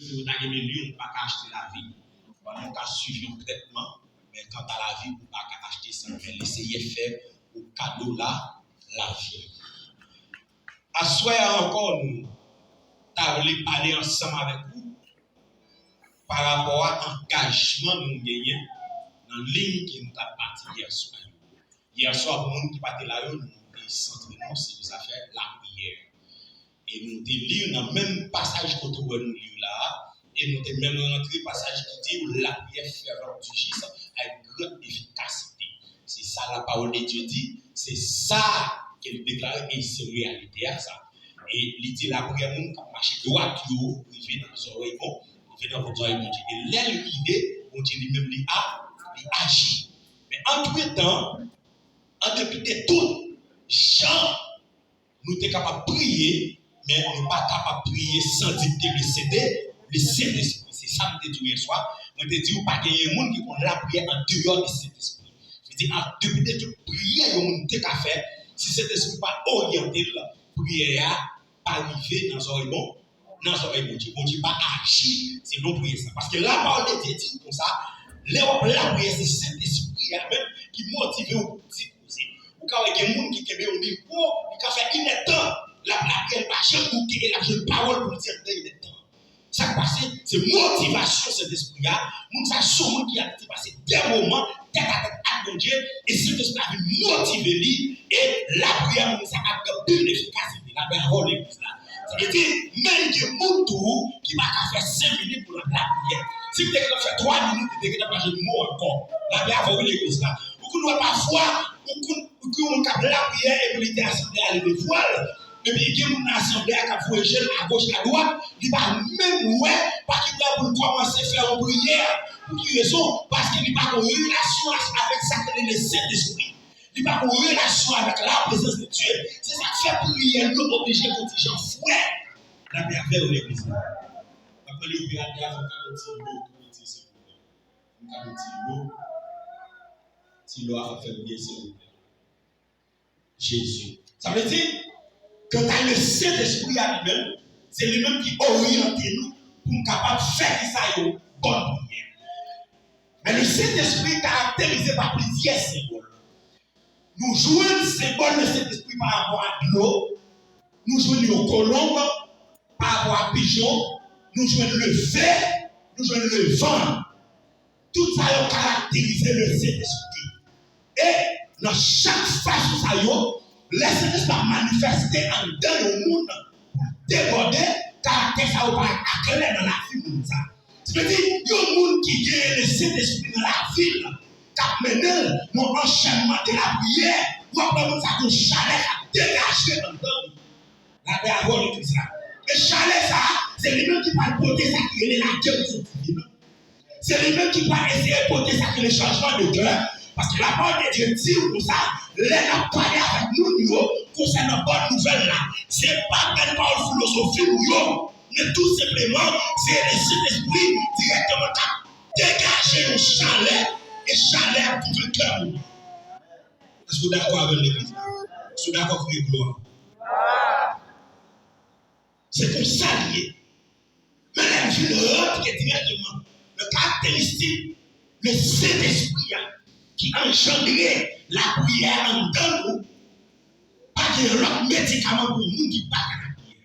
Si vous avez des lieux, on ne peut pas acheter la vie. On peut suivre un traitement, mais quant à la vie, on ne peut pas acheter ça. Mais l'essayer faire au cadeau là, la vie. À soir encore, nous avons parlé ensemble avec vous par rapport à l'engagement que nous gagnons dans la ligne qui nous a parti hier soir. Hier soir, pour nous qui partent là, nous avons centré sur les affaires la prière. Et nous avons lu dans le même passage que nous lisons là, et nous avons même rentré passage qui dit la prière fervente du Christ avec grande efficacité. C'est ça la parole de Dieu dit, c'est ça qu'elle déclare et c'est réalité à ça. Et il dit la prière, nous qui marche droit, il fait dans nos oreilles, il fait dans vos oreilles, bon Dieu. Et là, l'idée, bon Dieu lui-même, il agit. Mais entre-temps, en dépit de tout, Jean, nous sommes capables de prier, mais nous ne sommes pas capables de prier sans dicter le Saint-Esprit. C'est ça que je te dis hier soir. Je te dis, pas qu'il y ait des gens qui font la prière en dehors du Saint-Esprit. Je dis, depuis de toute prière, il y a des gens qui faire. Si cet esprit n'est pas orienté, la prière pas arriver dans l'oreille bon, dans l'oreille bon Dieu. Bon Dieu pas agir, c'est non prier ça. Parce que la parole de Dieu dit comme ça, la prière, c'est cet esprit même qui motive ou dit poser. Ou quand il y a des gens qui ont au micro, qui ont fait une temps, la prière pas jamais bouquer et la parole pour dire il est temps. Ça passe, c'est motivation cet esprit-là. Nous sommes qui a passé des moments tête à tête avec mon Dieu et cet esprit a motivé lui et la prière nous a de l'efficacité. La parole est là. Ça veut dire, même que mon tour qui va faire 5 minutes pour la prière. Si tu as fait 3 minutes, tu as fait un mot encore. La prière va ouvrir l'église là. Beaucoup nous parfois, beaucoup on cap la prière et puis l'assemblée à le voile. Et puis il y a une assemblée qui a fait jeune à gauche à droite, il va même ouais parce qu'il va pour commencer à faire une prière. Pour quelle raison? Parce qu'il n'a pas une relation avec ça que le Saint-Esprit. Il n'a pas une relation avec la présence de Dieu. C'est ça qui fait prier, nous obliger pour les gens fouet. La prière vers l'église. Après le prière, si l'eau a fait bien, c'est Jésus. Ça veut dire que dans le Saint-Esprit à lui-même, c'est lui-même qui oriente nous pour nous capables de faire ça une bonne prière. Mais le Saint-Esprit est caractérisé par plusieurs symboles. Nous jouons le symbole de Saint-Esprit par rapport à l'eau, nous jouons le colombe par rapport à pigeon, nous jouons le feu, nous jouons le vent. Tout ça a caractérisé le Saint-Esprit. Et dans chaque phase de ça, le Saint-Esprit va manifester en dedans le monde pour déborder, caractère ça va accélérer dans la vie de ça. Ça veut dire, il y a un monde qui gagne le Saint-Esprit dans la ville, qui mène mon enchaînement de la prière, ou après ça, que chalet a dégagé en dedans. La paix à voir tout ça. Et chalet, ça, c'est lui-même qui va porter ça qui est la gueule de son divin. C'est lui-même qui va essayer de porter ça qui est le changement de cœur. Parce que la parole de Dieu dit pour ça, les a parlé avec nous, concernant la bonne nouvelle là. Ce n'est pas une parole philosophique, mais tout simplement, c'est le Saint-Esprit directement qui a dégagé le chalet et chalet à tout le cœur. Est-ce que vous êtes d'accord avec l'église? Est-ce que vous êtes d'accord avec les gloires? C'est comme ça lié. Mais la vie rentre directement. Le caractéristique, le Saint-Esprit qui engendrait la prière en dedans, pas de l'autre médicament pour nous qui pas la prière.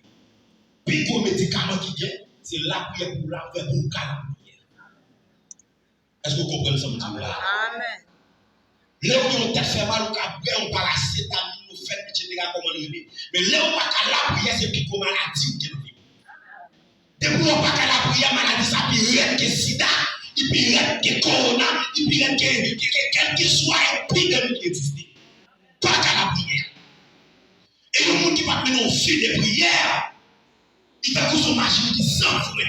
Puis le médicament qui vient, c'est la prière pour la faire pour la prière. Est-ce que vous comprenez ça? Amen. Là où on t'a fait mal, on on paracétamol, on fait etc. comment le dire. Mais là où on pas la prière, c'est pico maladie qui vient. Depuis on pas la prière, maladie ça pire que sida. Il peut que corona, il peut que quel que soit épidémie qui existe. Pas qu'à la prière. Et le monde qui va mener au fil des prières, il va vous imaginer qui s'enfouit.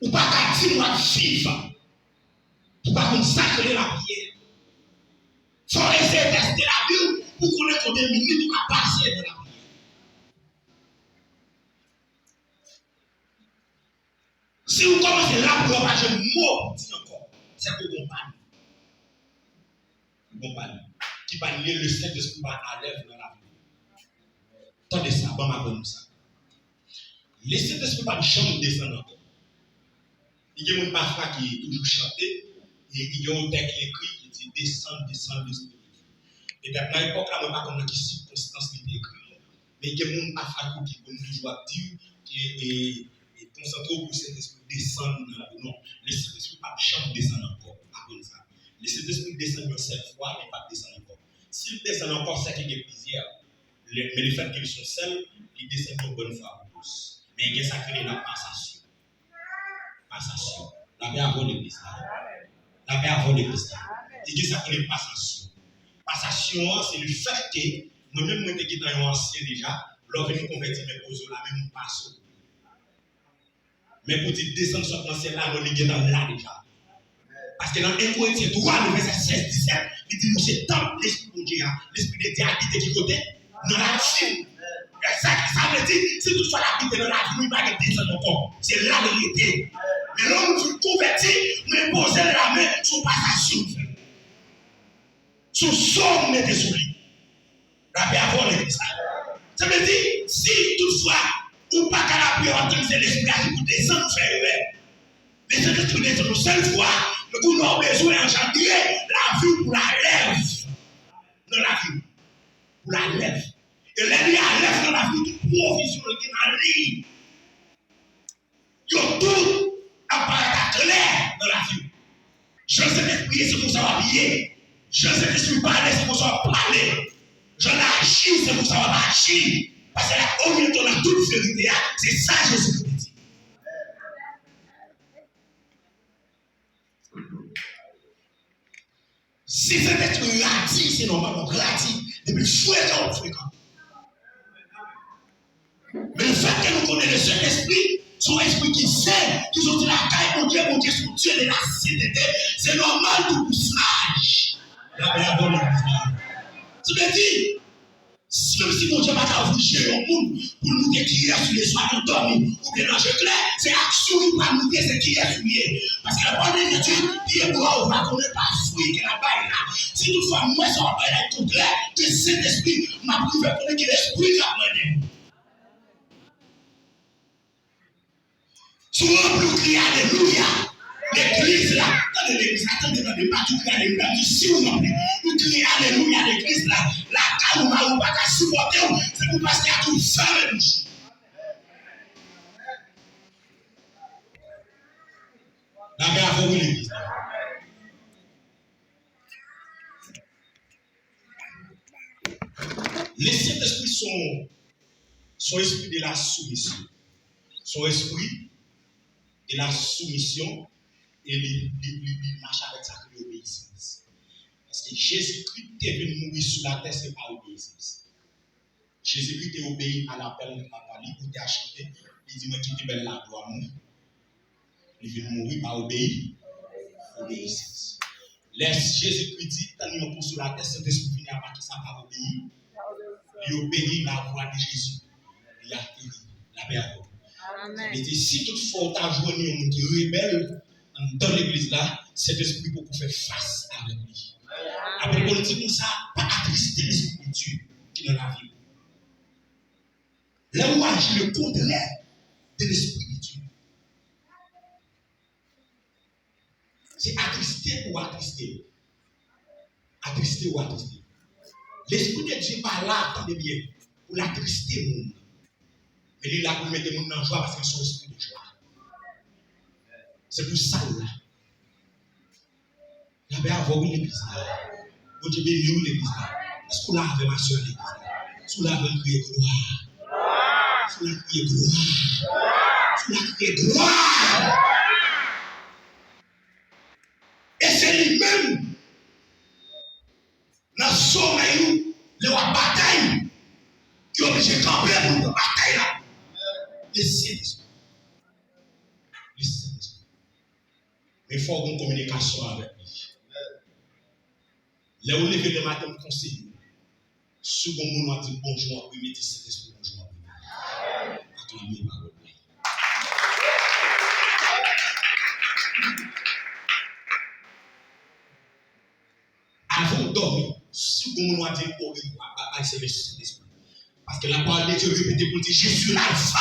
Ou pas qu'à dire moi vivre. Ou pas consacrer la prière. Il faut essayer de tester la vie pour connaître combien de minutes on va passer dans la prière. Si vous commencez là pour avoir un mot pour dire encore, c'est que vous comprenez. Vous comprenez. Qui va lier le Saint-Esprit à l'œuvre dans la vie. Attendez ça, bon, ma bonne ça. Le Saint-Esprit pas de chambre descendre encore. Il y a des gens parfois qui toujours chanté et il y a un texte écrit qui dit descendre, descendre, l'Esprit. Et maintenant, à l'époque, là, on ne sait pas comment qui circonstances qui est écrit. Mais il y a des gens parfois qui vont toujours dire et concentrer pour Saint-Esprit descendre dans la vie. Non, le Saint-Esprit pas de chambre descendre encore. Ça. Le Saint-Esprit descend une seule fois, mais pas descendre encore. S'il descend encore, c'est qu'il y a plusieurs. Mais le fait qu'ils sont seuls, ils descendent une bonne fois pour tous. Mais il y a ça qui est la passation. Passation. La paix avant l'église. La paix avant l'église. Il y a ça qui est passation. Passation, c'est le fait que moi-même, je suis dans un ancien déjà, lors de nous convertir, mais pour la même passe. Mais pour dire descendre sur l'ancien là, on est dans là déjà. Parce que dans 1 Corinthiens 3, le verset 16-17, il dit, nous c'est tant l'esprit de Dieu, l'esprit de Dieu habite qui côté? Dans la vie. Ça veut dire, si toutefois l'habiter dans la vie, nous ne pouvons pas descendre encore. C'est la vérité. Mais là, nous convertis, nous posons la main sur passation. Sur son, mettez sur lui. La paix avant l'église. Ça veut dire, si toutefois, ou pas qu'à la paix entendre c'est l'esprit qui descend, faire mais c'est l'esprit descend une seule fois, mais nous avons besoin d'engendrer la vie pour la lèvre. Dans la vie. Pour la lèvre. Et là, il y a la lèvre dans la vie de provision qui est dans la vie. Il y a tout apparaît clair dans la vie. Je sais l'esprit, c'est pour ça va prier. Je sais l'esprit parler, c'est pour ça va parler. Je l'agis, c'est pour ça va agir. Parce que là, au milieu de la toute vérité, c'est ça Jésus qui dit. Si cet esprit radis, c'est normalement radis, depuis fréquent. Mais le fait que nous connaissons le Saint-Esprit, son esprit qui sait, qui sont dit la caille, mon Dieu, son Dieu de la CDT, c'est normal pour sage. La bonne tu me dis, même si mon Dieu va t'ouvrir le monde pour nous décrire sur les soirs de dormir, ou bien dans le clair, c'est action qui va nous dire ce qui est fouillé. Parce que la bonne étude, il est bon, on va connaître pas fouiller que la baille là. Si nous faisons moi, ça va pas être tout clair, que cet esprit m'a prouvé que l'esprit a mené. Souvent, nous crions Alléluia. L'église là, attendez l'église, attendez, pas tout crier Alléluia. Si vous en nous crions Alléluia l'église là, la calme, on va pas supporter, c'est pour parce qu'il y a tout ça même. La paix avant l'église. Les Saint-Esprit sont esprit de la soumission. Son esprit de la soumission et il marche avec sa obéissance. Parce que Jésus-Christ est venu mourir sur la terre, ce n'est pas obéissance. Jésus-Christ est obéi à l'appel de papa, il était acheté, il dit, moi qui te belle la gloire, il vient mourir par obéissance. Laisse Jésus-Christ dit, tant nous sommes sur la terre, cet esprit vient à partir de ça par obéir. Il obéit la voix de Jésus. Il a fait la paix à vous. Il dit, si toutefois tu as joué un monde qui est rebelle dans l'église là, cet esprit pour faire face avec lui. Après, on dit comme ça, pas attrister l'esprit de Dieu qui est dans la vie. Là où agit le contraire de l'esprit de Dieu. C'est attrister ou attrister. Attrister ou attrister. L'esprit de Dieu n'est pas là, attendez bien, pour l'attrister le monde. Mais il est là pour mettre le monde en joie parce que c'est son esprit de joie. C'est pour ça là. Il y avait avant l'église là. Vous dites, béni l'église là. Est-ce qu'on l'a avec ma soeur l'église là? Est-ce qu'on l'a avec crier gloire? Est-ce qu'on l'a crié gloire? Est-ce qu'on l'a crié gloire? Et c'est lui-même, dans son sommeil, le bataille, qui est obligé de camper pour la bataille là. Les Saint-Esprit. Les Saint-Esprit. Mais il faut avoir une communication avec lui. Là où lever le matin, conseiller. Second mot, on dit bonjour, premier dit Saint-Esprit, bonjour. Acclamez par le Père. Avant de dormir, second mot, on dit c'est le Saint-Esprit. Parce que la parole de Dieu répète pour dire, je suis l'alpha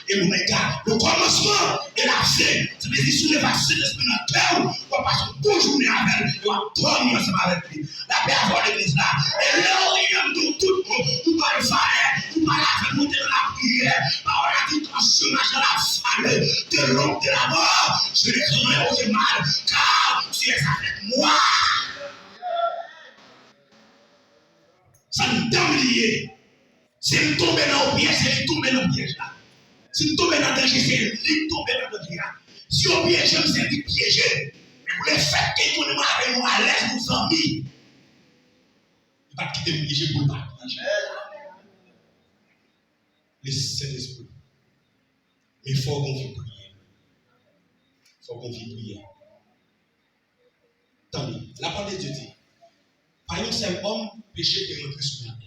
et l'oméga, le commencement et la fin. Ça veut dire si vous passez l'esprit dans le cœur, vous passez toute journée avec lui, vous dormir ensemble avec lui. La paix avant l'église là. Et là, on est tout le monde, vous parlez de fallait, vous parlez avec monter dans la prière, parole a dit transformation dans la fallait, de l'homme de la mort. Je ne crains aucun mal, car tu es avec moi. Ça nous donne lié. Si nous tombons dans le piège, c'est nous tomber dans le piège là. Si nous tombons dans le danger, c'est nous tomber dans le piège là. Si on piège, c'est nous piéger. Mais pour le fait que nous avec nous à l'aise, nous amis, il ne va pas quitter le piège pour le partager. Le Saint-Esprit. Mais il faut qu'on vienne prier. Il faut qu'on vienne prier. Attendez, la parole de Dieu dit, par un seul homme, péché est rentré sur la terre.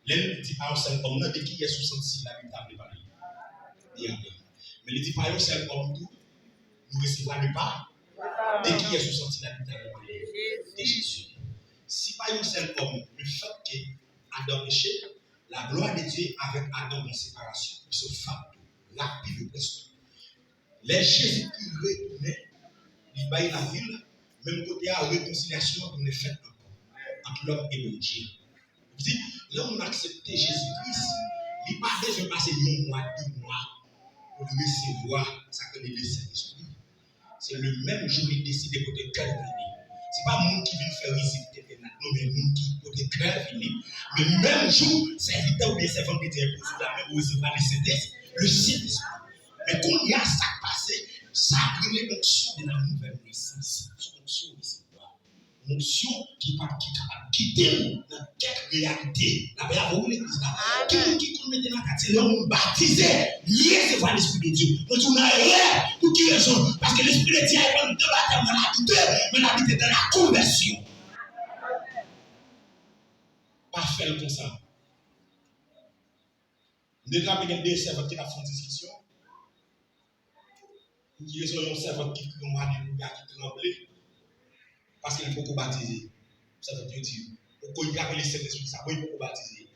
L'un dit par un seul homme, non, de qui est sous senti la Bible de Paris. Mais il dit par un seul homme, tout, nous recevons le pas. De qui est sous senti la Bible de Paris? De Jésus. Si par un seul homme, le fait qu'Adam péché, la gloire de Dieu avec Adam en séparation, il se fait la vie de presque. Les Jésus qui retournaient, il baille la ville, même côté à réconciliation, on est fait encore entre l'homme et le Dieu. Vous dites, là on a accepté Jésus-Christ, il n'est pas besoin de passer 1 mois, 2 mois pour recevoir ça que le Saint-Esprit. C'est le même jour qu'il décide de côté cœur venir. Ce n'est pas le monde qui vient faire visiter, non, mais le monde qui côté cœur venir. Mais le même jour, serviteur ou bien servant qui était pour la même recevoir le Saint-Esprit. Mais quand il y a ça passé, ça a créé l'onction de la nouvelle naissance. L'onction de recevoir. L'onction qui est capable de quitter dans quelque réalité. La paix vous l'église là. Qui connaît dans la quartier, l'homme baptisé, lié recevoir l'Esprit de Dieu. Donc on a rien pour qui raison? Parce que l'Esprit de Dieu est pas de baptême dans l'habitude, mais l'habitude dans la conversion. Pas faire comme ça. Déjà, il y a des servants qui ont fait une discussion. Qui sont un servant qui tremble parce qu'il faut baptiser. Ça veut dire pourquoi il y a les Saint-Esprit, ça veut dire baptiser.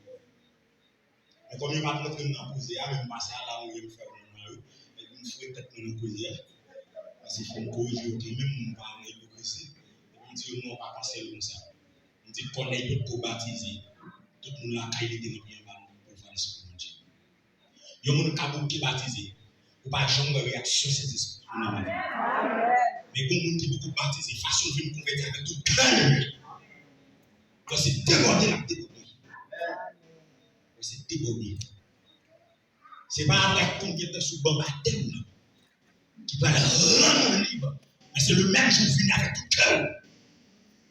Mais comme il m'a montré une posée, même passer à la où il fait un peu, il faut peut-être une posée. Parce qu'il faut corriger, même pas l'hypocrisie. Il dit non, pas penser comme ça. Il dit qu'on est pour baptiser. Tout le monde l'a caillé de bien pour faire l'Esprit de Dieu. Il y a un monde qui est baptisé. Ou pas jamais de réaction ces esprits. Mais bon monde qui beaucoup baptisé, façon de nous convertir avec tout cœur. Donc c'est déborder la déborder. C'est déborder. C'est pas après combien de temps sous bon baptême qui va le rendre libre. Mais c'est le même jour venu avec tout cœur.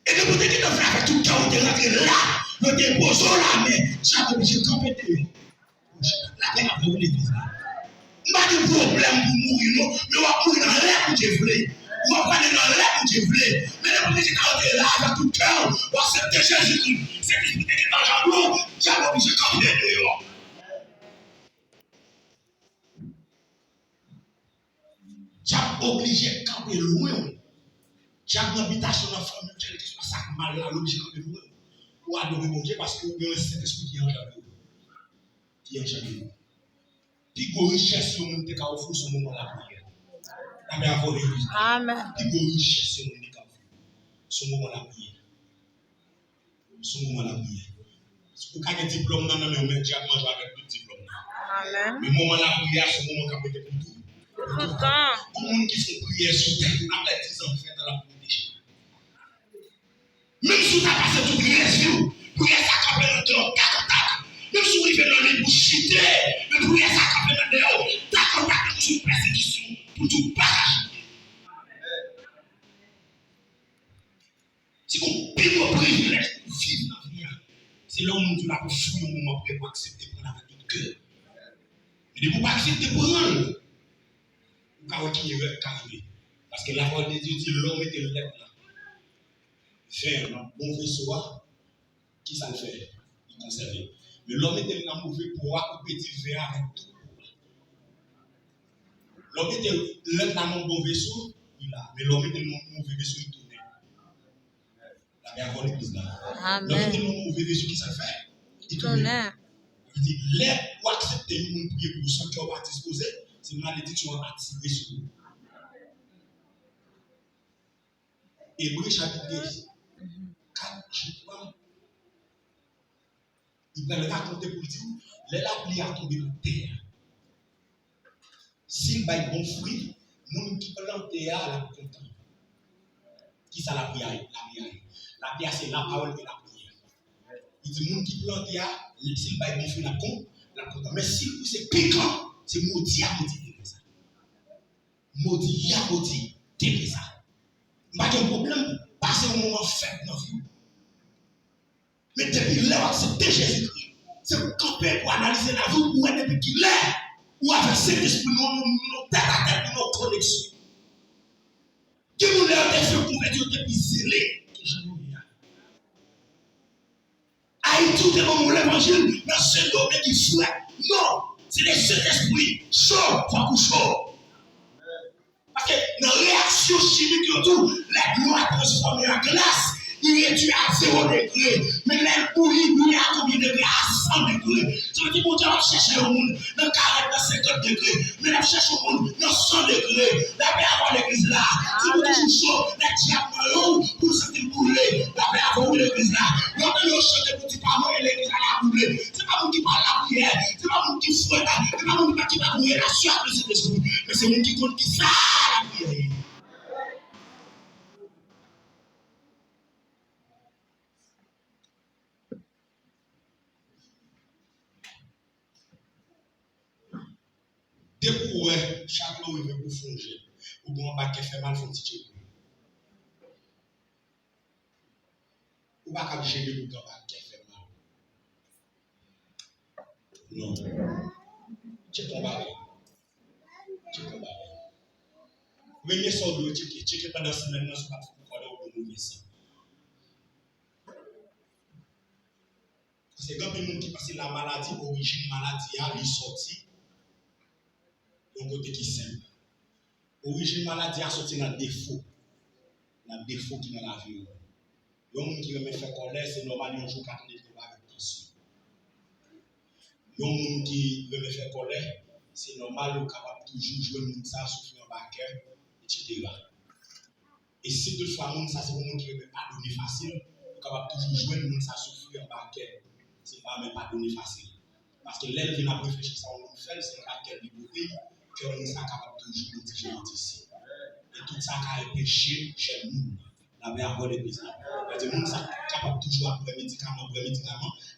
Et de vous dire qu'il a fait avec tout cœur, on est rentré là, on dépose la main, chaque obligé de camper de la paix à vous l'église là. Pas de problème pour mourir, mais on va mourir dans l'air que Dieu voulait. On va prendre dans l'air que Dieu voulait. Mais le premier qui est là avec tout cœur, on accepte Jésus-Christ. C'est l'esprit qui est dans l'eau, Dieu va obligé de camper dehors. Dieu obligé de camper loin. Dieu a une habitation dans la famille, quel que soit ça mal là, l'obligé de camper loin. Ou adorer mon Dieu parce que vous avez un Saint-Esprit qui est en jardin. Qui est en jardin. Puis qu'on richesse sur mon déca au fond ce moment la prière. Amen. Amen. Puis qu'on richesse sur mon déca au fond ce moment la prière. Ce moment la prière. Si vous avez un diplôme, non, mais on met déjà manger avec le diplôme. Amen. Le moment la prière, ce moment qui a été pour tout. Pour tout temps. Pour les gens qui font prière sur terre, après 10 ans, fait dans la prière. Même si vous avez passé toute prière, prière ça capé dans le temps, même si vous vivez dans les bouches, mais prière ça capé dans le temps, d'accord, sur une persécution, pour tout partager. Si vous vivez vos privilèges pour vivre dans la vie, c'est là où nous avons fouillé un moment pour accepter pour avec tout cœur. Mais de ne pas accepter pour rien, vous pouvez qui est carré. Parce que la parole de Dieu dit l'homme était le lèvre là. Faire un bon vaisseau, qui ça le fait? Il conserve. Mais l'homme était un mauvais pour couper du verre avec tout. L'homme était un bon vaisseau, il a. Mais l'homme était un mauvais vaisseau, il tournait. La mère avant l'église là. L'homme était un mauvais vaisseau, qui ça le fait? Il tournait. Il dit, l'aide ou accepter le monde prier pour vous sans cœur pas disposé, c'est malédiction à tirer sur vous. Hébreu chapitre 4, je crois. Il va le raconter pour dire, les lapis a tombé dans terre. S'il va bon fruit, nous qui plante terre, la content. Qui ça la prière? La prière, c'est la parole et la prière. Il dit, nous qui plante terre, s'il va bon fruit, la content. Mais si c'est piquant, c'est maudit à maudit de ça. Maudit à maudit de ça. Pas de problème, passer un moment faible dans la vie. Mais depuis là, c'est Jésus-Christ. C'est pour camper, pour analyser la vie, pour être depuis qu'il est. Ou avec cet esprit, nos tête à tête, nos connexions. Que nous l'avons fait convertir depuis zélé. Aïe, tout le monde l'évangile, dans ce domaine qui souhaite. Non, c'est le Saint-Esprit. Chaud, faut chaud. Parce que dans la réaction chimique, tout, la gloire transformée en glace, il réduit à 0 degré. Mais l'air bouillit à combien de degrés? À 100 degrés. Ça veut dire que Dieu va chercher au monde dans 40, dans 50 degrés. Mais il va chercher au monde dans 100 degrés. La paix avant l'église là. Si vous toujours chaud, la diable pour se brûler. La paix avant l'église là. Quand on chante pour dire pas et l'église là brûler. C'est pas vous qui parle la prière. C'est pas vous qui souhaite là. C'est pas vous qui va brûler la sueur de cet esprit. Mais c'est vous qui compte qui ça la prière. Dès que chaque homme veut vous fonger, ou bon bac fait mal, faut tirer. Ou pas qu'à gérer le bac fait mal. Non. C'est ton baril. C'est ton baril. Venez sur le checker pendant la semaine, c'est pas pour qu'on ait oublié ça. C'est quand les gens qui passent la maladie, origine maladie, ils sortent. Un côté qui est simple. Origine maladie a sorti dans défaut. Dans défaut qui est dans la vie. Le monde qui veut faire colère, c'est normal, un jour 4 livres avec tension. Le monde qui veut faire colère, c'est normal, on est capable de toujours jouer le monde ça, souffrir en baquet, etc. Et si toutefois, le monde ça, c'est le monde qui veut pas donner facile, on est capable de toujours jouer le monde ça, souffrir en baquet. C'est pas même pas donner facile. Parce que l'aile vient à réfléchir ça, on fait, c'est un baquet de beauté. Que on est capable de toujours de dire ici. Et tout ça qui a péché chez nous, la vie avant l'église. Les gens sont capables toujours après médicament,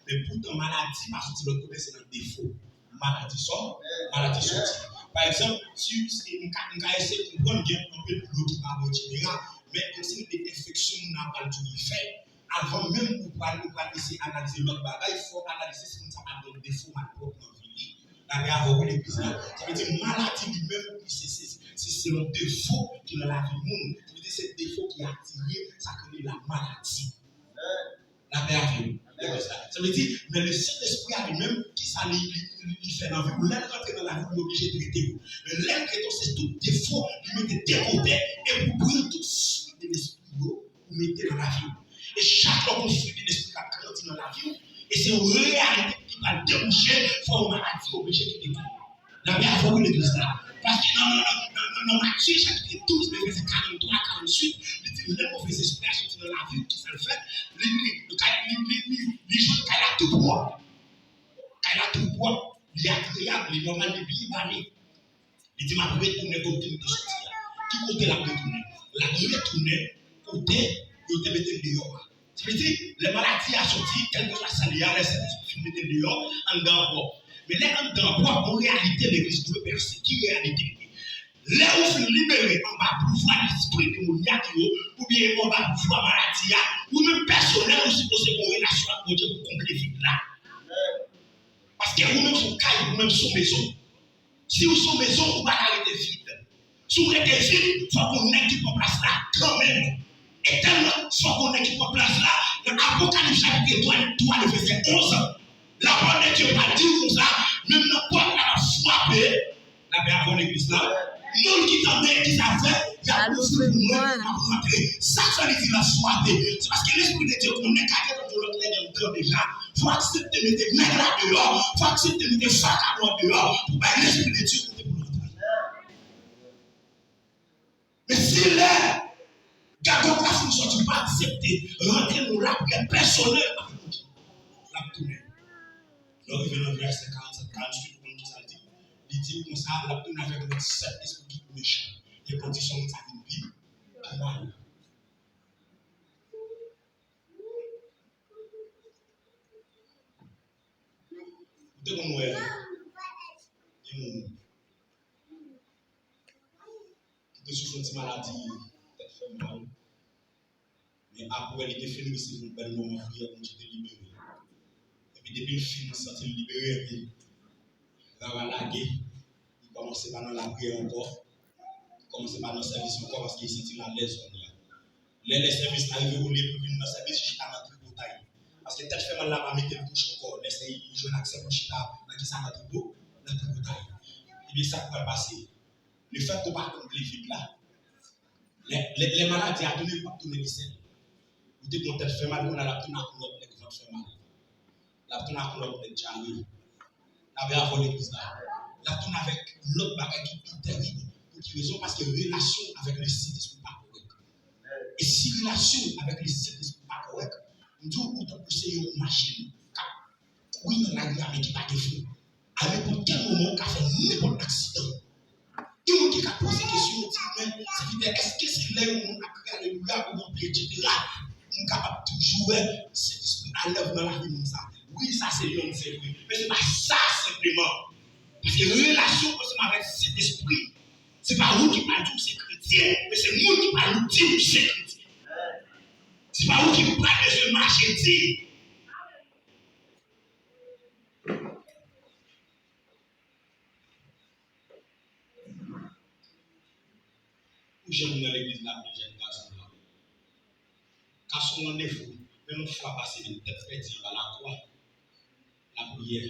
mais pourtant maladie, parce que l'autre côté c'est un défaut. Maladie sort, maladie sortie. Par exemple, si on a essayé de comprendre bien un peu de l'eau qui va etc. Mais comme si des infections n'a pas tout fait, avant même qu'on va essayer d'analyser l'autre bagage, il faut analyser si ça a un défaut ma propre vie. La vie avant l'église. Ça veut dire maladie lui-même, c'est le défaut qui est dans la vie du monde. Ça veut dire c'est le défaut qui a attiré, ça connaît la maladie. La vie avant. Ça veut dire, mais le Saint-Esprit a lui-même qui ça lui fait dans la vie. Ou l'aide rentrer dans la vie, il est obligé de traiter. Le l'aide traitant, c'est tout défaut, lui mettez de côté et pour brûler tout fruit de l'esprit, vous mettez dans la vie. Et chaque fois qu'on fruit de l'esprit qui grandit dans la vie, et c'est une réalité qui va déboucher sur une maladie obligée de détruire. La vie avant l'église là. Parce que dans Matthieu chapitre 12, verset 43 à 48, il dit les mauvais esprits sont dans la vie qui se fait. Les gens qui ont tout bois. Quand il a tout bois, il est agréable, il est normal, il est bien banni. Il dit ma vie tourner comme une sortie. Qui côté la retourner? La vie tourner côté, il te mettre dehors. Ça veut dire, les maladies à sortir, quel que soit ça, les mettre dehors, en dedans. Mais là, en dedans, en réalité, l'église doit percer. Qui est réalité? Là où vous libérez en bas pour voir l'esprit démoniaque, ou bien en bas pour voir maladie, ou même personnel aussi pour se une relation avec Dieu pour combler vite là. Parce que vous-même, son caille, vous-même, son maison. Si vous son maison, vous ne pouvez pas arrêter vide. Si vous êtes vide, il faut qu'on équipe en place là, quand même. Et tellement, il faut qu'on équipe en place là, dans l'Apocalypse chapitre 3, le verset 11, la parole de Dieu va dire comme ça, même n'importe qui a frappé, la paix avant l'église là, nous qui t'en qui ça fait, y a besoin de rentrer. Ça, ça veut dire la soirée. C'est parce que l'Esprit de Dieu, on est capable de l'autre déjà. Il faut accepter de mettre nègres là dehors. Il faut accepter de mettre fac à dehors. Pour que l'Esprit de Dieu pour l'entrer. Mais si là, quand la fonction, tu ne peux pas accepter, rentrer dans la prière personnelle, la tournée. Donc, il vient dans le verset 47, 48, comme ça dit. Il dit comme ça, la tournée avec notre sept esprit qui est méchant. Les conditions de sa vie, pour moi. Vous devez nous aider. Qui souffre de maladie, peut-être fait mal. Mais après, il est fini, c'est un bel moment pour prier pour te libérer. Et puis, depuis le film, il s'est libéré, et puis, il va laguer. Il commence par dans la prière encore. Il commence par dans le service encore parce qu'il s'est à l'aise. Les services arrivent, vous les plus dans le service, je suis dans notre bouteille. Parce que peut-être fait mal là, mais il touche encore. Laissez, il joue un accès pour chita, dans qui ça notre bouteille. Et bien, ça pourrait passer. Le fait qu'on ne pas compter vite là, les maladies à donner pas tourner les selles. Vous dites qu'on t'a fait mal, on a la tourne à couloir, on a fait mal. La tourne à couloir, on a déjà arrivé. La vie avant l'église là. La tourne avec l'autre bagage qui est tout terrible. Pour quelle raison? Parce que relation avec le Saint-Esprit n'est pas correcte. Et si relation avec le Saint-Esprit n'est pas correcte, nous devons pousser une machine. Oui, on a dit avec qui pas de feu. À n'importe quel moment, on a fait n'importe accident. Il y a qui a posé des questions, est-ce que c'est là où on a créé alléluia, où on peut, etc. On est capable de jouer cet esprit à l'œuvre dans la vie comme ça. Oui, ça c'est l'homme, c'est vrai. Mais ce n'est pas ça simplement. Parce que relation avec cet esprit, ce n'est pas vous qui parlez de c'est chrétien, mais c'est nous qui parlons de c'est chrétien. Ce n'est pas vous qui parlez de ce marché dit. J'aime dans l'église là, j'aime garçon là. Quand son rendez-vous, même une fois passé, une tête fait dire à la croix, la prière.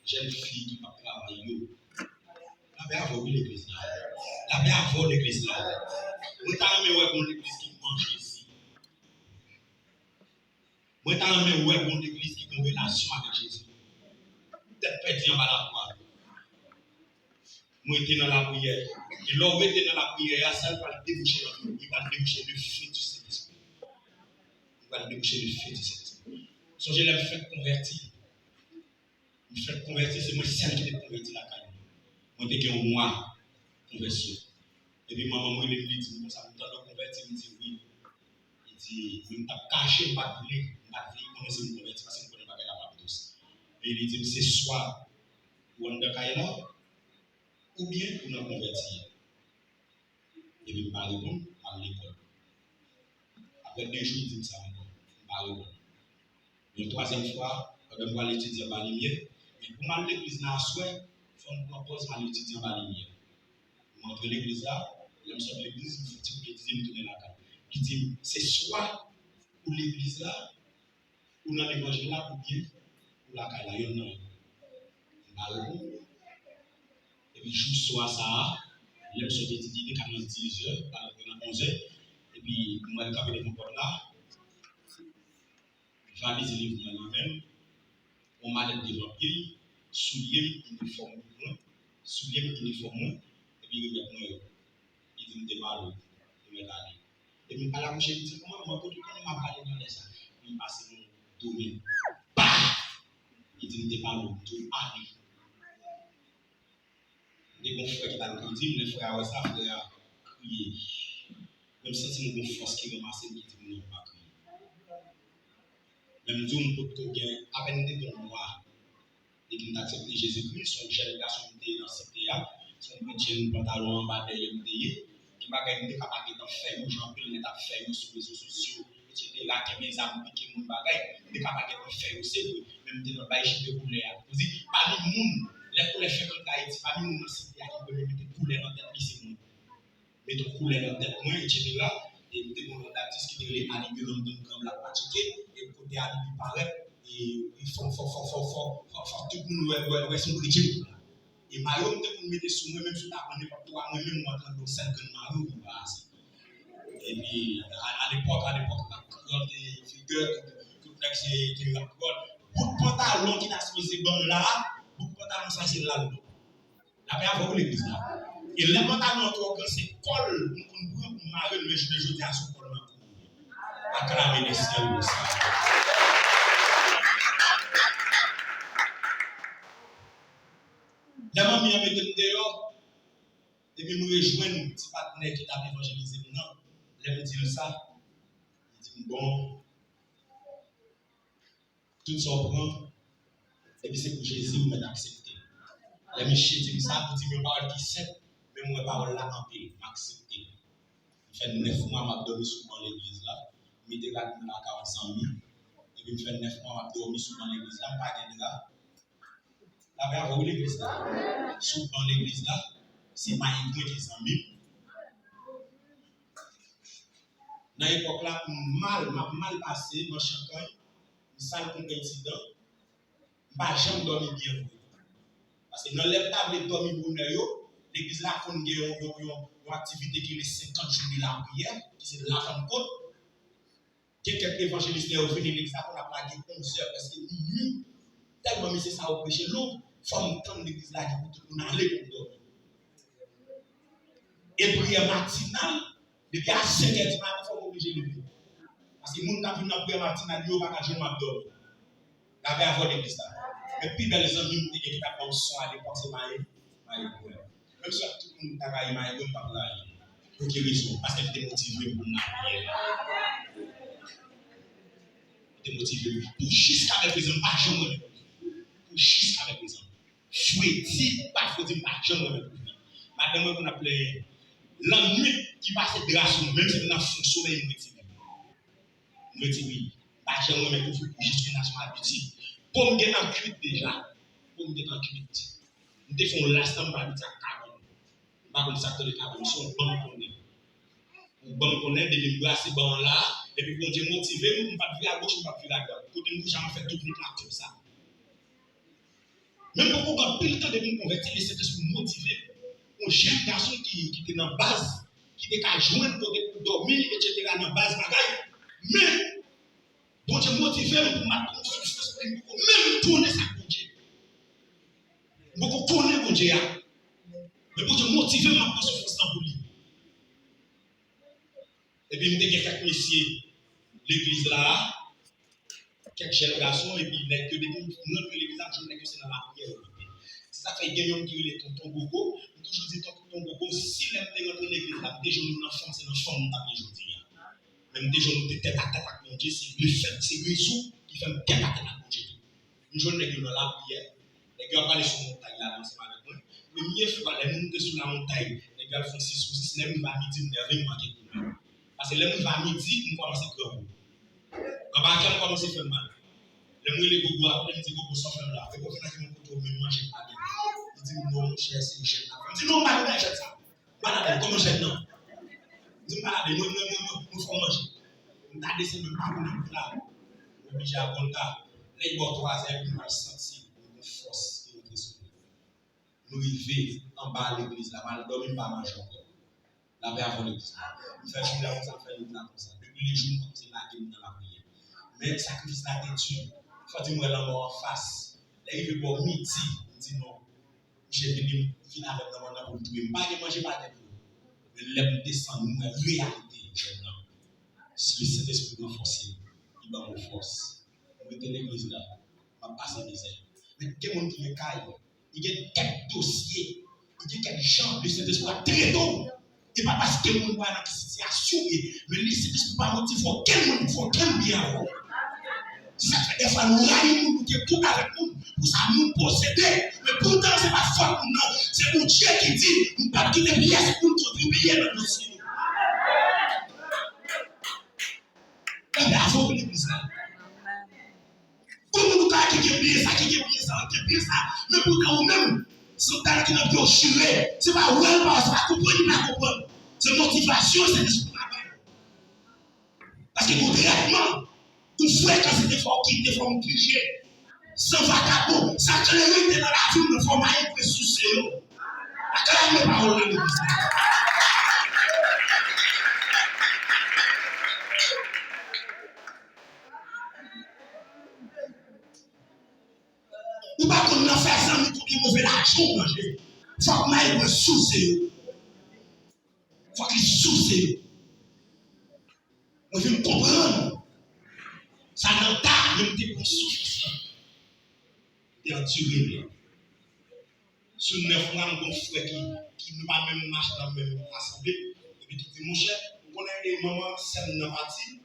Jeune fille qui va travailler. La paix avant l'église là. La paix avant l'église là. Moi, t'as aimé ouais pour l'église qui mange ici. Moi, t'as aimé ouais pour l'église qui a une relation avec Jésus. Tête fait dire à la croix. Moi, j'étais dans la prière. Et l'homme était dans la prière, ça va déboucher le feu du Saint-Esprit. Il va déboucher le feu du Saint-Esprit. Songez le fait convertir. Le fait convertir, c'est moi celle qui est converti la caille. Moi, j'étais un mois conversion. Et puis, maman, moi, il me dit, comme ça, me convertir, il me dit oui. Il dit, il m'a caché, il m'a dit, comment c'est me convertir, parce que je ne connais pas la tous. Et il dit, c'est soit pour on de caille ou bien pour nous convertir. Et puis, il m'a répondu à l'école. Après 2 jours, il dit ça encore. Il m'a répondu. Une troisième fois, je vais voir l'étudier en lumière. Et pour moi, l'église là, il faut me proposer à l'étudier en lumière. Je montre l'église là, je me sors de l'église, il faut que je me tourne la carte. Il dit, c'est soit pour l'église là, ou dans l'évangile là, ou bien pour la caille là. Il y en a. Il m'a répondu. Et puis, je sois ça, je me sors d'étudier quand même 10 heures, dans 11 heures. Et puis, moi, je vais mon porte là. Je vais lire les livres moi-même. On m'a dit devant pied, soulier uniforme, et puis il me dit, il me démarre, il me dit, et puis à la bouche, il me dit, comment on m'a parlé dans les ça? Il passe mon domaine. Bah! Il dit, il me démarre, tout aller. Les bons frères qui t'ont dit, les frères, ça, frère, crier. Même si c'est une bonne force qui ramasse, il dit, non, pas crier. Même Dieu, on peut bien, à peine des bons mois. Et qui ont accepté Jésus-Christ, son jeune garçon qui était dans ce pays, son petit pantalon en bas derrière le pays, qui m'a gagné des capables de faire, j'en peux les faire sur les réseaux sociaux, etc. Qui mes amis qui m'ont bagay, des capables de faire aussi, même des bails de couleur. Vous dites, parmi nous, les couleurs fait comme Haïti, parmi nous, c'est qui peut mettre couleur dans tête, c'est nous. Mettre couleur dans tête, moi, etc. Et nous avons des artistes qui les animés dans le camp, la pratiquer, et côté animé paraît. Et il faut tout le monde ouais son chrétien. Et Mario, je me mettre sur moi, même si je n'ai pas toi, moi-même, moi, dans le 5 Mario, il va assez. Et puis, à l'époque, quand des figures, tout le monde qui est beaucoup de pantalons qui n'a supposé bon là, beaucoup de pantalons, ça c'est là. La paix avant l'église là. Et les pantalons, c'est col, on prend pour Mario, mais je dis à son col. Acclamer les ciels de ça. La mamie a mis dehors, et puis nous rejoignons un petit partenaire qui t'a évangélisé. Non, il me dit ça. Il dit bon, tout ça prend, et puis c'est pour Jésus qui m'a accepté. Les Michel dit ça, pour dire que parole qui sait, mais moi parole là en paix, m'accepter. Il fait 9 mois, m'a dormi souvent l'église là. Il m'a dit à 45 000. Et puis il fait 9 mois, m'a dormi souvent l'église là, pas gagné là. La paix avant l'église là. Souvent l'église là, c'est ma église qui est en mille. Dans l'époque là, mal passé, dans Chantal, une salle pour incident, je n'ai jamais dormi bien. Parce que dans les tables de dormir pour l'église là, il y a une activité qui est 50 jours de la prière, qui c'est de la Pentecôte. Quelques évangélistes qui ont venu l'église là, on a plaqué 11 heures, parce que minuit, tellement mais c'est ça au péché, l'autre, il faut entendre l'église là, qui peut aller pour dormir. Et prière matinale, depuis à 5 heures du matin, il faut obliger de lever. Parce que les gens qui viennent dans la prière matinale, ils ne peuvent pas jouer ma dormir. La paix avant l'église là. Et puis, dans les amis qui étaient en son à l'époque, c'est Maïe. Même si tout le monde a Maïe, il ne pas là. Pour quelle raison? Parce qu'elle était motivée pour la prière. Elle était motivée pour jusqu'à présent, pas jamais. Pour jusqu'à présent. Fouetti, pas faut dire pas jamais. Maintenant, on appelle la nuit qui passe de grâce, même si on a un sommeil motivé. Motivé. Pas jamais, mais pour jusqu'à national petit. Pour me mettre en cuite déjà, pour me mettre en cuite. Nous devons l'instant pour habiter à Cabon. Pas comme ça que les Cabon sont bons pour nous. Bon pour nous, de grâce bon là, et puis pour Dieu motiver, nous ne pas vivre à gauche, nous ne pas vivre à droite. Pour nous, nous jamais fait tout le temps comme ça. Même pour qu'on ait le temps de nous convertir, c'est pour motiver. Un jeune garçon qui était dans la base, qui était qu'à joindre pour dormir, etc. dans la base, mais pour Dieu motiver, pour m'attendre sur ce que même tourner ça pour Dieu. Beaucoup tourner pour Dieu. Mais pour Dieu motiver, ma pense sur ça pour lui. Et puis, il y a quelques messieurs, l'église là, quelques jeunes garçons, et puis il y a que des gens qui l'église là, je c'est dans la prière. C'est ça fait qu'il y a qui est tonton Gogo, toujours dit tonton Gogo, si l'un de rentrer dans l'église là, déjà nous enfants, c'est notre forme aujourd'hui. Même déjà nous tête à tête avec mon Dieu, c'est le fait, c'est Jésus qui fait tête à tête avec mon Dieu. Une journée dans la prière, les gars parlent sur la montagne là, c'est pas le point. Première fois, les gens sur la montagne, les gars font 6 ou 6, les gens vont midi, ils vont manquer. Parce que les gens vont midi, ils commencent à faire. Quand on commence à faire mal. Les gens les gogo, après ils disent gogo sans faire là. Et quand on fait un couteau, mais manger pas bien. Ils disent non, cher, c'est cher. Ils disent non, pas bien, cher ça. Malade, comment cher non? Ils disent malade, nous faut manger. Nous avons décidé de ne pas nous là. Obligé à compter. Les gens 3 heures, nous avons senti une force et notre esprit. Nous vivons en bas de l'église, là, mal dormir, pas manger encore. La paix avant l'église. Nous faisons jouer là, on fait une comme ça. Depuis les jours, comme c'est là que nous dans la prière. Mais le sacrifice là est dur. Il faut dire que nous sommes en face. Là, il veut pour midi. Il dit non. J'ai venu finir avec nous pour tout. Je ne vais pas manger pas de tout. Mais l'aime descend, nous, la réalité. Si le Saint-Esprit nous force, il va nous force. Nous mettons l'église là. On va passer des ailes. Mais quel monde qui me caille, il y a quelques dossiers, il y a quelques gens, le Saint-Esprit a très tôt. Et pas parce que le monde va dans la situation, mais le Saint-Esprit ne va pas motiver il faut quel bien. Ça fait des fois nous raillons, nous qui tout avec nous, pour ça nous posséder. Mais pourtant, ce n'est pas fort pour nous. C'est pour Dieu qui dit, nous ne pouvons pas quitter les pièces pour nous contribuer dans nos signes. Mais avant l'église là. Comment nous avons qui est bien ça, mais pourtant nous-mêmes, c'est un qui n'a pas juré. Ce n'est pas ouais, c'est pas comprendre, c'est motivation, c'est l'esprit là-bas. Parce que concrètement, vous faites quand c'est des fois qui te font piger. sans vagabond, sans clarité dans la vie, nous faut mailler que sous ces eaux. La parole de l'église. Ou pas qu'on a fait ça, mais qu'on a mauvais l'argent manger. Faut que mailler que sous ces eaux. Faut qu'il sous ces eaux. On veut comprendre. Ça n'a pas même des souffrances. Et en Dieu, sur 9 mois, mon frère qui ne va même marcher dans la même assemblée, et puis qui dit, mon cher, vous connaissez les mamans, c'est une partie,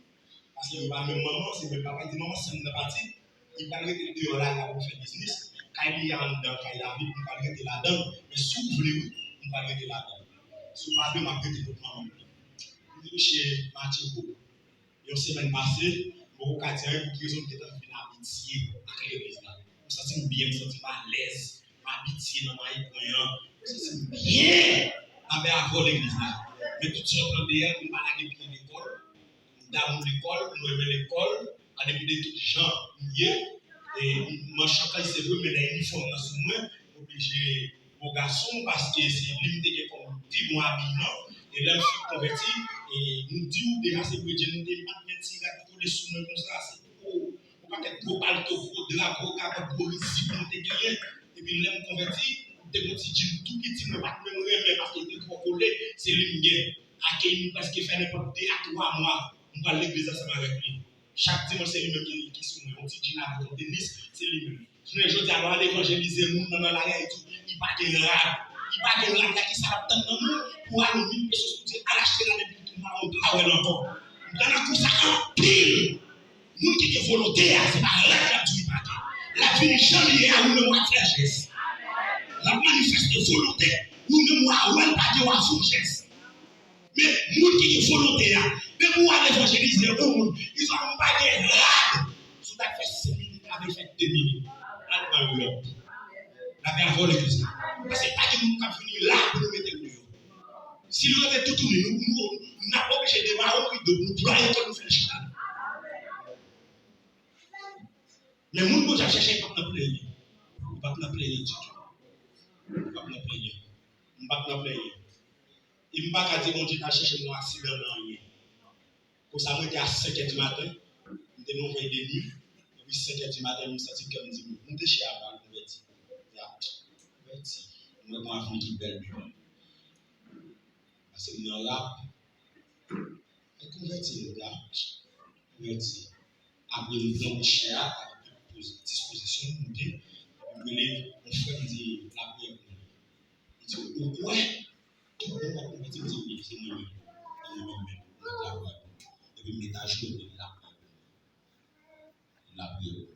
parce que ma même maman, c'est même papa, il dit, maman, c'est une partie, il va rester dehors là, il va faire business, quand il y a en dedans, quand il a vie, il va rester là-dedans, mais si vous voulez, il va rester là-dedans. Si vous parlez, il va rester votre maman. Il dit, chez Mathieu, une semaine passée, beaucoup de chrétiens, pour qu'ils ont été en amitié avec l'église là. Vous sentez bien, vous sentez à l'aise. Amitié dans ma vie, c'est bien avec avoir l'église là. Mais tout ce qu'on derrière, nous parlons depuis l'école, nous avons l'école, nous aimons l'école, à depuis de tous les gens liés. Et moi, chacun c'est vrai, mais l'uniforme dans ce moment, obligé aux garçons parce que c'est limité comme 10 mois habillement. Et là, je suis converti et nous disons déjà, c'est que je ne dis pas de cigarettes pour les sous-mains comme ça. C'est pour pas qu'être gros palto, gros drapeau, gros risque, pour te gagner. Et puis, là, je me convertis, je me dis tout petit, je ne vais pas me remettre parce qu'il était trop collé, c'est lui à qui nous presque fait n'importe 2 à 3 mois, on va l'église ensemble avec lui. Chaque dimanche, c'est lui-même qui soumet. On dit Gina avec ton tennis, c'est lui-même. Je dis alors, l'évangéliser, nous, dans la et tout, il va de rap. Il va de rap, là, qui s'adapte dans nous, pour aller 1000 personnes pour dire, à l'acheter là, depuis tout le monde, on travaille encore. Dans la course, ça en pile. Nous qui sommes volontaires, c'est pas là que la vie est. La vie n'est jamais à nous, à faire geste. La manifeste volontaire, nous ne pouvons pas dire à son geste. Mais nous qui sommes volontaires, même moi l'évangéliser au monde, ils n'ont pas des rades. Si tu as fait 5 minutes, tu avais fait 2 minutes. Là, tu vas l'autre. La paix avant l'église. Parce que pas que nous sommes venus là pour nous mettre le lieu. Si nous avons tout tourné, nous n'avons pas obligé de voir un de nous ployer comme nous faisons le chita. Mais nous devons chercher pas nous plaire. Nous ne pas nous plaire du tout. Nous ne pas nous plaire. Nous ne pas nous plaire. Il ne m'a pas dit, mon Dieu, tu as cherché moi à 6 heures dans rien. Pour ça, moi, j'étais à 5 heures du matin, nous devons envoyer des nuits, et puis 5 heures du matin, nous sommes comme nous disons, nous déchirons avant, nous disons, nous avons une vie qui est belle. Parce que nous avons là, nous convertis, nous avons convertis. Après, nous avons cher, avec disposition, nous disons, on fait, nous disons, la prière. Nous disons, pourquoi? Tout le monde va convertir, nous disons, oui, c'est nous-mêmes. Et puis, mettre à jour de la prière.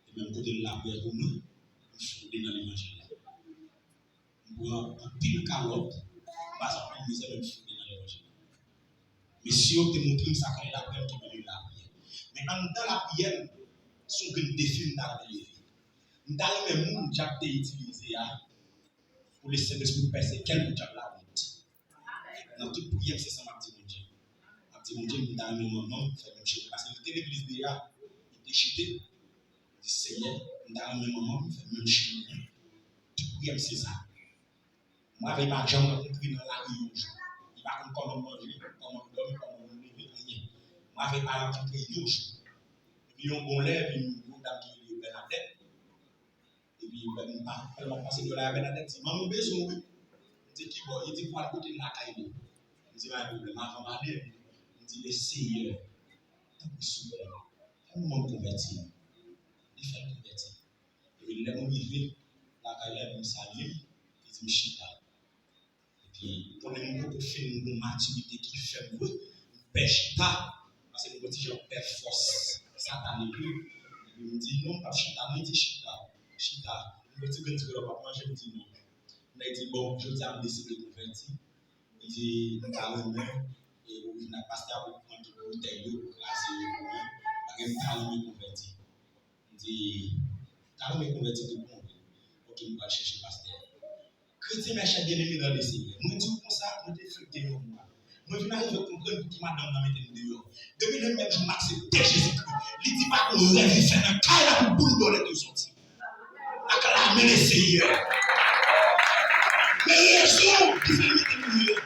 Et même côté de la prière pour nous, nous fonder dans l'évangile. Nous avons un pile carotte, parce que nous avons fonder dans l'évangile. Mais si on te montre ça quand il a prière, qui veut la prière. Mais dans la prière, son défi dans la vie. Dans le même monde, j'ai été utilisé pour les services pour passer quel diable la route. Dans toute prière, c'est ça, ma petite Dieu. Ma petite Dieu, dans le même moment, fait même chose. Parce que l'église déjà, il était chuté. Il dit Seigneur, dans le même moment, il fait même chose. Toute prière, c'est ça. Moi, avec ma jambe, on prie dans la rue. Il va comme comment manger, comment dormir, comment lever, rien. Moi, avec ma jambe, on prie un jour. Et puis, on bon lève, puis on dame qui est la tête. Et puis, on va passer de la tête. Il m'a besoin, oui. Il dit, il dit, pour aller côté de la caille. Il dit, pas de problème, avant d'aller, il dit, essayez, tant que souvent, fais-moi convertir. Il fait convertir. Et puis, il est arrivé, la caille, il me salue, il dit, chita. Et puis, pour les moments que fait une maturité qui fait, il pêche pas, parce que nous disons, père force, Satan est plus. Il me dit, non, pas chita, il dit, chita. Il me dit, quand tu veux pas manger, il me dit, non. Il dit, bon, je vous ai décidé de convertir. Il dit, nous avons et vous n'avez pas pour prendre une bouteille d'eau, grâce à vous, nous avons converti. Il dit, nous avons converti de bon. Ok, nous allons chercher pasteur. Chrétien, mes chers bien-aimés dans le Seigneur, nous disons comme ça, nous devons faire des mots. Moi, je viens de comprendre qui madame dans mes dehors. Depuis le même jour, m'accepter Jésus-Christ. Il dit pas qu'on rêve, il fait un cas pour boule dans les deux sorties. acclamer le Seigneur. Les raisons qui fait mettre milieu.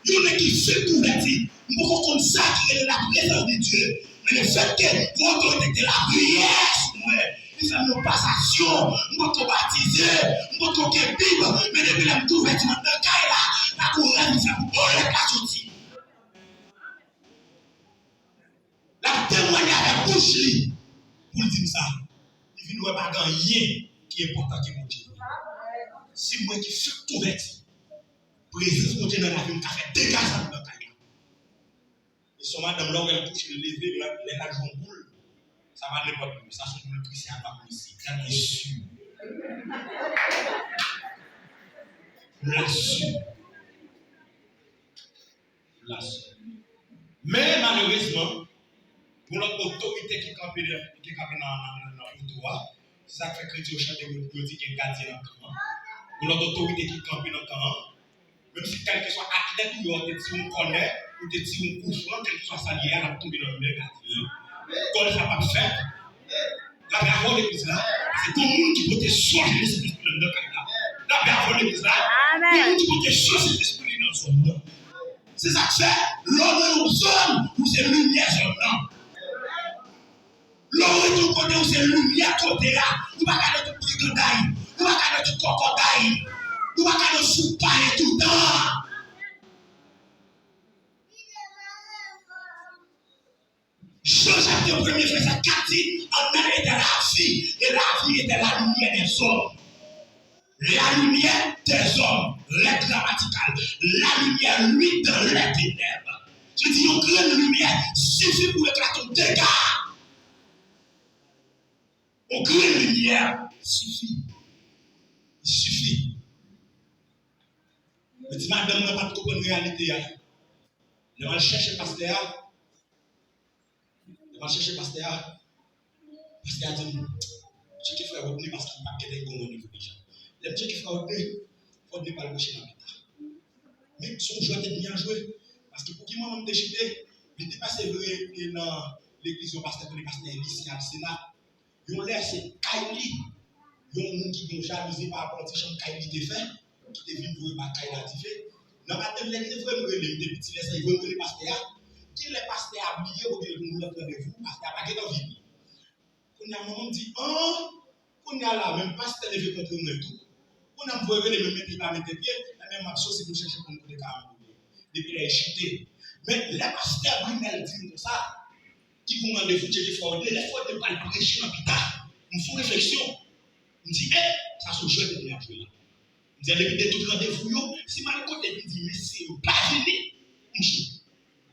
Il y en a qui fait convertir. Beaucoup comme ça qui est la présence de Dieu. Mais le fait que quand on était la prière sur moi, il fait nos passations, nous baptisé, nous sommes Bible, mais depuis la convertir dans le cas là, la couronne nous fait pour les cachotis. La témoignage à la bouche pour dire ça. Il ne voit pas rien qui est important qui est mon Dieu. C'est moi qui fais convertir. Présence de Dieu dans la vie, qui a fait dégâts dans le cas. Et son madame, là où elle touche le lever, les lages boule, ça va n'importe où. Ça, c'est le Christian à part ici. Ça est sûr. Là-dessus. Mais malheureusement, pour notre autorité qui campe dans l'autorat, c'est ça qui fait chrétien au chanter au dit qu'il y a un gardien dans le camp. Pour notre autorité qui campe dans le camp, même si quelqu'un soit athlète ou on connaît, ou te dit un coup franc, quel que soit salier, elle a tombé dans le même gardien. Comme ça va faire. La parole de l'église là, c'est tout le monde qui peut te changer cet esprit dans le camp. La parole de l'église là, tout le monde qui peut te changer cet esprit dans son nom. C'est ça que c'est. L'homme est aux hommes où c'est lumière sur l'homme. L'homme est au côté où c'est lumière côté là. Nous ne pouvons pas faire de brigandaille. Nous ne pouvons pas faire de cocodaille. Nous ne pouvons pas faire de soupaille tout le temps. Jean chapitre 1er verset 4 dit, en même était la vie, et la vie était la lumière des hommes. La lumière des hommes, l'aide grammaticale, la lumière, lui, dans les ténèbres. Je dis, une grande lumière suffit pour éclater un dégât. Une grande lumière suffit. Il suffit. Mais dis, madame, n'a pas trop bonne réalité. Je vais chercher pasteur. Je vais chercher pasteur. Pasteur a dit, je vais faire retenir parce qu'il n'y a pas de bon niveau déjà. Les petits qui font retenir, il faut ne pas le coucher dans l'état. Mais son joueur était bien joué. Parce que pour qui moi-même déchiré, il était passé dans l'église au pasteur, le pasteur ici au Sénat. Ils ont laissé Kaili. Ils ont monde qui ont jalousé par rapport à ce que Kaili était fait, qui était venu par Kaili a fait. Dans ma tête, l'église vraiment les petits laissés, ils vont les pasteurs. Qui les pasteurs habillés ou bien nous leur rendez-vous, pasteur pas dans vie. Quand il y a un moment dit, quand il y a là, même pasteur levé contre nous et tout. On a envoyé les mêmes pieds, la même action, c'est pour chercher pour nous les cartes. Depuis les chutés. Mais les pasteurs Brunel disent ça, qui vont rendez-vous, les fois de pas le prêcher dans l'hôpital. Nous faisons réflexion. On dit, ça se joue de bien jouer là. On dit, depuis tout rendez-vous, si mal côté dit, mais c'est pas fini, on joue.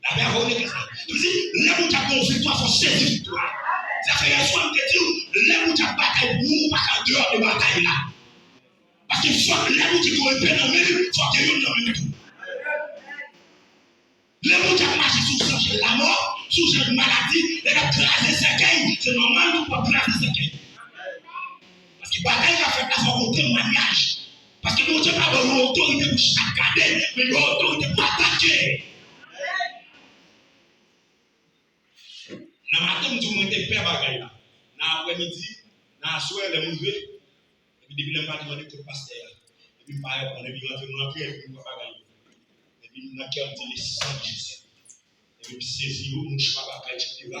La parole est ça. On dit, là où tu as une victoire, il faut saisir victoire. Ça fait la soirée de Dieu, là où tu as bataille, nous, pas en dehors de bataille là. Parce qu'il faut que les gens qui ont été dans le mur, il faut qu'ils soient dans le mur. Les gens qui ont marché sous la mort, sous une maladie, les gens qui ont crasé ses gains, c'est normal de ne pas craser ses gains. Parce que bataille a fait la fois qu'on témoignage. Parce que nous n'avons pas l'autorité pour chacader, mais l'autorité pour attaquer. Dans le matin, nous avons été père bagaille là. Dans l'après-midi, dans la soirée, les gens et puis depuis le matin, on est tout pasteur. Et puis pareil, on est venu rentrer, et puis on va pas gagner. Et puis nous avons dit les 100 Jésus. Et puis saisir, nous ne sommes pas gagner, etc.